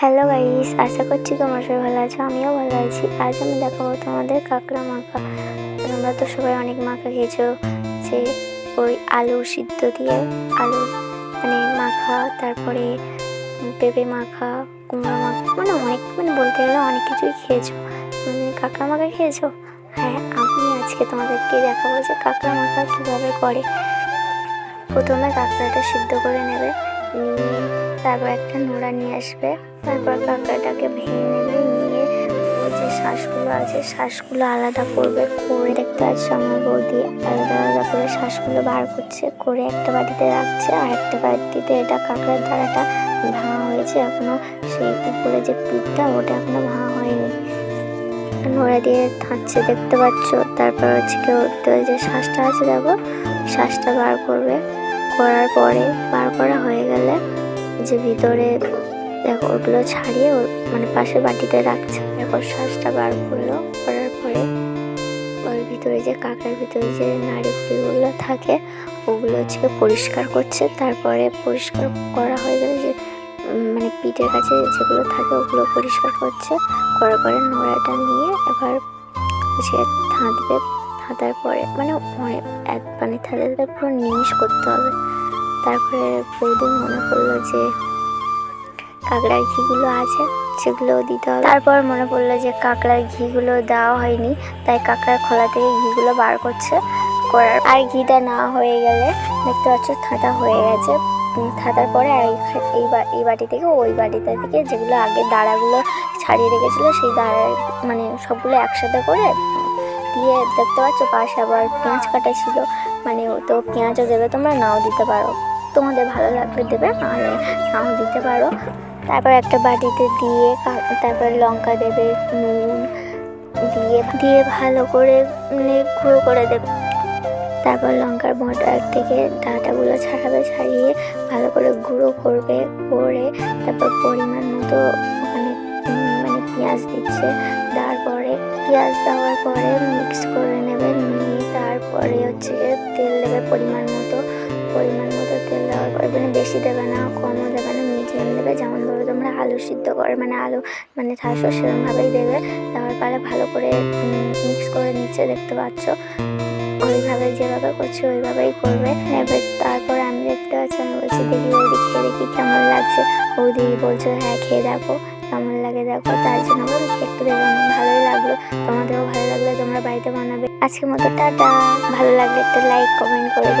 Hello guys, আশা করছি তোমরা সবাই ভালো আছো। আমিও ভালো আছি। আজ আমি দেখাবো তোমাদের কাঁকড়া মাখা। তোমরা তো সবাই অনেক মাখা খেয়েছো, যে ওই আলু সিদ্ধ দিয়ে আলু মাখা, তারপরে পেঁপে মাখা, কুমড়ো মাখা, বলতে গেলে অনেক কিছুই খেয়েছো। তুমি কাঁকড়া মাখা খেয়েছো? হ্যাঁ, আমি আজকে তোমাদেরকে দেখাবো যে কাঁকড়া মাখা কীভাবে করে। প্রথমে কাঁকড়াটা সিদ্ধ করে নেবে, নিয়ে তারপর একটা নোড়া নিয়ে আসবে। তারপর কাঁকড়াটাকে ভেঙে নেবে, নিয়ে ওই যে শ্বাসগুলো আছে শ্বাসগুলো আলাদা করবে। করে দেখতে পাচ্ছ আমার বৌদি আলাদা আলাদা করে শ্বাসগুলো বার করছে, করে একটা বাটিতে রাখছে। আর একটা বাটিতে এটা কাঁকড়ার ধারাটা ভাঙা হয়েছে, এখনো সেই উপরে যে পিঠটা ওটা এখনো ভাঙা হয়নি। নোড়া দিয়ে থাকছে দেখতে পাচ্ছ। তারপর হচ্ছে কি ওই যে শ্বাসটা আছে দেখো, শ্বাসটা বার করবে। করার পরে বার করা হয়ে গেলে যে ভিতরে দেখো ওগুলো ছাড়িয়ে ওর পাশের বাটিতে রাখছে। এরপর শ্বাসটা বার করলো, করার পরে ওর ভিতরে যে কাঁকড়ার ভিতরে যে নাড়ি ফুড়িগুলো থাকে ওগুলো হচ্ছে পরিষ্কার করছে। তারপরে পরিষ্কার করা হয়ে গেলে যে পিঠের কাছে যেগুলো থাকে ওগুলো পরিষ্কার করছে। করার পরে নোড়াটা নিয়ে এবার হচ্ছে থাঁতবে। থাঁতার পরে থাঁতাতে পুরো নিমিষ করতে হবে। তারপরে বৌদির মনে পড়লো যে কাঁকড়ার ঘিগুলো আছে সেগুলো দিতে হবে। তারপর মনে পড়লো যে কাঁকড়ার ঘিগুলো দেওয়া হয়নি, তাই কাঁকড়ার খোলা থেকে ঘিগুলো বার করছে। করার আর ঘিটা না হয়ে গেলে দেখতে পাচ্ছ থাঁতা হয়ে গেছে। থাঁতার পরে আর এই বাটি থেকে ওই বাটিটা থেকে যেগুলো আগে দাঁড়াগুলো ছাড়িয়ে রেখেছিলো সেই দাঁড়া সবগুলো একসাথে করে দিয়ে দেখতে পাচ্ছ। পাশে আবার পেঁয়াজ কাটা ছিল, তো পেঁয়াজও দেবে, তোমরা নাও দিতে পারো, তোমাদের ভালো লাগলে দেবে, নাহলে নাও দিতে পারো। তারপর একটা বাটিতে দিয়ে তারপর লঙ্কা দেবে, নুন দিয়ে ভালো করে গুঁড়ো করে দেবে। তারপর লঙ্কার মোটা থেকে ডাঁটাগুলো ছাড়িয়ে ভালো করে গুঁড়ো করবে। করে তারপর পরিমাণ মতো পেঁয়াজ দিচ্ছে। তারপরে পেঁয়াজ দেওয়ার পরে মিক্স করে নেবে, নিয়ে তারপরে হচ্ছে তেল দেবে পরিমাণ মতো তেল দেওয়ার পরে বেশি দেবে না, কমও দেবে না, মিডিয়াম দেবে। যেমনভাবে তোমরা আলু সিদ্ধ করে আলু থাকো সেরকমভাবেই দেবে। দেওয়ার পরে ভালো করে মিক্স করে নিচ্ছে দেখতে পাচ্ছ। ওইভাবে যেভাবে করছি ওইভাবেই করবে। এবার তারপরে আমি দেখতে পাচ্ছি, আমি বলছি দেখি বৌদি খেয়ে দেখি কেমন লাগছে। বৌদি বলছো হ্যাঁ খেয়ে দেখো কেমন লাগে দেখো। তার জন্য একটু দেখলাম, ভালোই লাগলো। তোমাদেরও ভালো লাগলে তোমরা বাড়িতে বানাবে। আজকের মতো টাটা। ভালো লাগলে একটা লাইক কমেন্ট করে দেবে।